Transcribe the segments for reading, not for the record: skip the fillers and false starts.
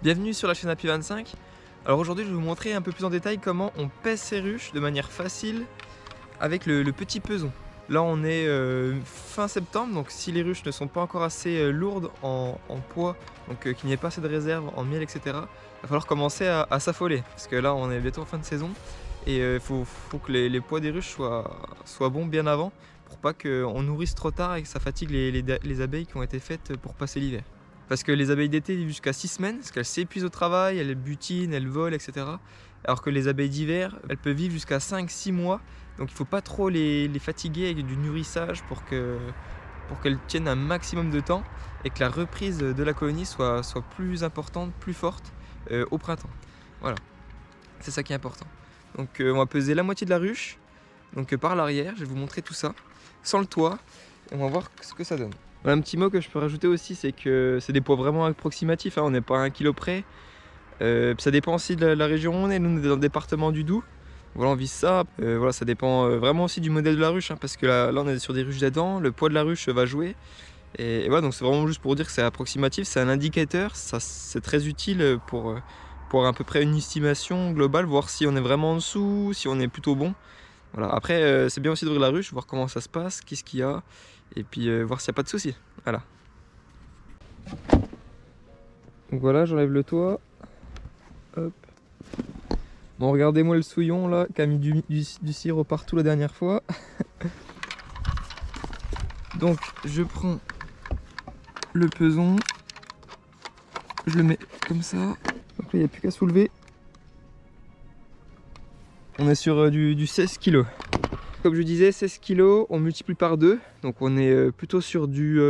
Bienvenue sur la chaîne Happy 25. Alors aujourd'hui je vais vous montrer un peu plus en détail comment on pèse ses ruches de manière facile avec le petit peson. Là on est fin septembre, donc si les ruches ne sont pas encore assez lourdes en poids, donc qu'il n'y ait pas assez de réserve en miel, etc., il va falloir commencer à s'affoler. Parce que là on est bientôt en fin de saison et il faut que les poids des ruches soient bons bien avant pour pas qu'on nourrisse trop tard et que ça fatigue les abeilles qui ont été faites pour passer l'hiver. Parce que les abeilles d'été vivent jusqu'à 6 semaines, parce qu'elles s'épuisent au travail, elles butinent, elles volent, etc. Alors que les abeilles d'hiver, elles peuvent vivre jusqu'à 5-6 mois. Donc il ne faut pas trop les fatiguer avec du nourrissage pour qu'elles tiennent un maximum de temps et que la reprise de la colonie soit plus importante, plus forte au printemps. Voilà, c'est ça qui est important. Donc on va peser la moitié de la ruche, donc par l'arrière, je vais vous montrer tout ça, sans le toit, et on va voir ce que ça donne. Un petit mot que je peux rajouter aussi, c'est que c'est des poids vraiment approximatifs, hein, on n'est pas à 1 kg près. Ça dépend aussi de la région où on est. Nous on est dans le département du Doubs. Voilà, on vise ça. Voilà, ça dépend vraiment aussi du modèle de la ruche, hein, parce que là on est sur des ruches d'Adam, le poids de la ruche va jouer. Et voilà, donc c'est vraiment juste pour dire que c'est approximatif, c'est un indicateur, c'est très utile pour à peu près une estimation globale, voir si on est vraiment en dessous, si on est plutôt bon. Voilà. Après, c'est bien aussi d'ouvrir la ruche, voir comment ça se passe, qu'est-ce qu'il y a, et puis voir s'il n'y a pas de soucis. Voilà. Donc voilà, j'enlève le toit. Hop. Bon, regardez-moi le souillon là, qui a mis du sirop partout la dernière fois. Donc, je prends le peson, je le mets comme ça. Donc là, il n'y a plus qu'à soulever. On est sur du 16 kg. Comme je disais, 16 kg, on multiplie par 2. Donc on est plutôt sur du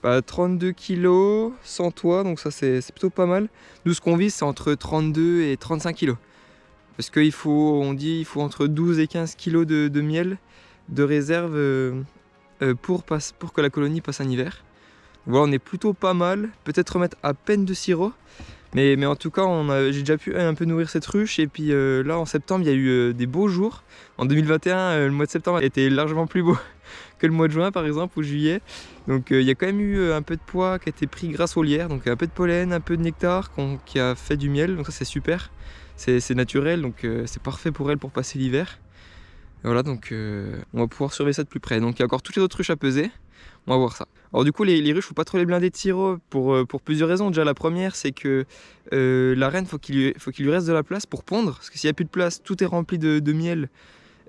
32 kg sans toit. Donc ça c'est plutôt pas mal. Nous ce qu'on vise c'est entre 32 et 35 kg. Parce qu'il faut, on dit, il faut entre 12 et 15 kg de miel de réserve pour que la colonie passe un hiver. Voilà, on est plutôt pas mal. Peut-être remettre à peine de sirop. Mais en tout cas, j'ai déjà pu un peu nourrir cette ruche. Et puis là, en septembre, il y a eu des beaux jours. En 2021, le mois de septembre était largement plus beau que le mois de juin, par exemple, ou juillet. Donc il y a quand même eu un peu de poids qui a été pris grâce aux lierres. Donc un peu de pollen, un peu de nectar qui a fait du miel. Donc ça, c'est super. C'est naturel, donc c'est parfait pour elle pour passer l'hiver. Voilà, donc on va pouvoir surveiller ça de plus près. Donc il y a encore toutes les autres ruches à peser. On va voir ça. Alors du coup les ruches, faut pas trop les blinder de sirop pour plusieurs raisons. Déjà la première c'est que la reine faut qu'il lui reste de la place pour pondre. Parce que s'il n'y a plus de place, tout est rempli de miel,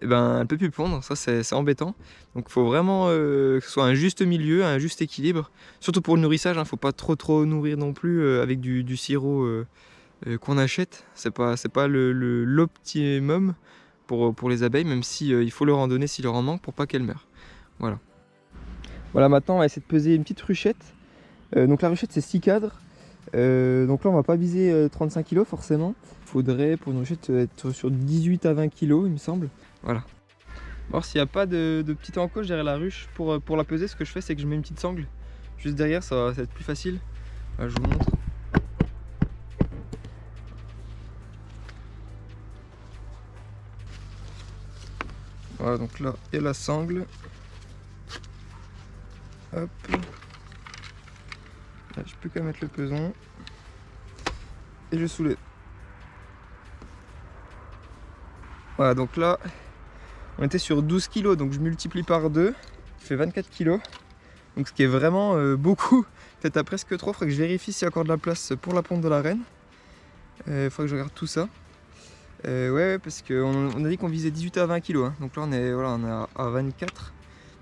et ben elle peut plus pondre, ça c'est embêtant. Donc il faut vraiment que ce soit un juste milieu, un juste équilibre. Surtout pour le nourrissage, hein, faut pas trop nourrir non plus avec du sirop qu'on achète. C'est pas l'optimum pour les abeilles, même si il faut leur en donner s'il leur en manque pour pas qu'elles meurent. Voilà. Voilà, maintenant on va essayer de peser une petite ruchette. Donc la ruchette c'est 6 cadres. Donc là on va pas viser 35 kg forcément. Il faudrait pour une ruchette être sur 18 à 20 kg il me semble. Voilà. Alors s'il n'y a pas de petite encoche derrière la ruche pour la peser, ce que je fais c'est que je mets une petite sangle juste derrière, ça va être plus facile. Voilà, je vous montre. Voilà, donc là il y a la sangle. Hop. Là, j'ai plus qu'à mettre le peson. Et je soulève. Voilà, donc là, on était sur 12 kg, donc je multiplie par 2, qui fait 24 kg. Donc ce qui est vraiment beaucoup, peut-être à presque trop. Il faudrait que je vérifie s'il y a encore de la place pour la ponte de la reine. Il faudrait que je regarde tout ça. Ouais, parce qu'on a dit qu'on visait 18 à 20 kg. Hein. Donc là, on est à 24.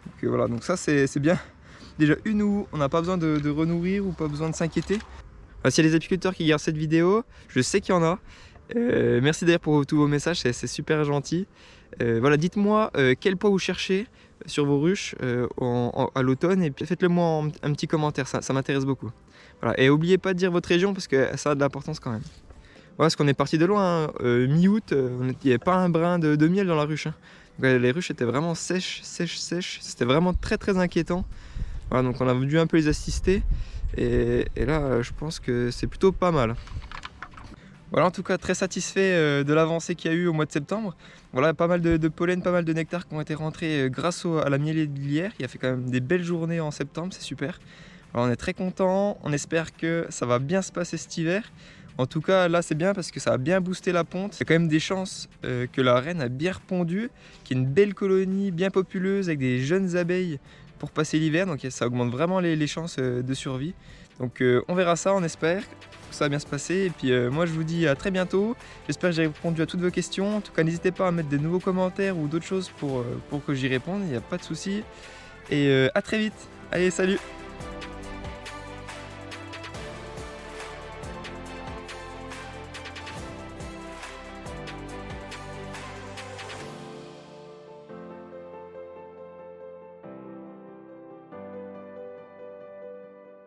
Donc voilà, donc ça c'est bien. Déjà une où on n'a pas besoin de renourrir ou pas besoin de s'inquiéter. S'il y a des apiculteurs qui regardent cette vidéo, je sais qu'il y en a. Merci d'ailleurs pour tous vos messages, c'est super gentil. Voilà, dites-moi quel poids vous cherchez sur vos ruches à l'automne et puis faites-le moi un petit commentaire, ça m'intéresse beaucoup. Voilà. Et n'oubliez pas de dire votre région parce que ça a de l'importance quand même. Voilà, parce qu'on est parti de loin, hein. Mi-août, il n'y avait pas un brin de miel dans la ruche. Hein. Donc, les ruches étaient vraiment sèches. C'était vraiment très inquiétant. Voilà, donc on a dû un peu les assister et là je pense que c'est plutôt pas mal. Voilà, en tout cas très satisfait de l'avancée qu'il y a eu au mois de septembre. Voilà, pas mal de pollen, pas mal de nectar qui ont été rentrés grâce à la miellière. Il a fait quand même des belles journées en septembre, c'est super. Alors, on est très content, on espère que ça va bien se passer cet hiver. En tout cas, là, c'est bien parce que ça a bien boosté la ponte. Il y a quand même des chances que la reine a bien repondu, qu'il y ait une belle colonie bien populeuse avec des jeunes abeilles pour passer l'hiver. Donc ça augmente vraiment les chances de survie. Donc on verra ça, on espère que ça va bien se passer. Et puis moi, je vous dis à très bientôt. J'espère que j'ai répondu à toutes vos questions. En tout cas, n'hésitez pas à mettre des nouveaux commentaires ou d'autres choses pour que j'y réponde. Il n'y a pas de souci. Et à très vite. Allez, salut!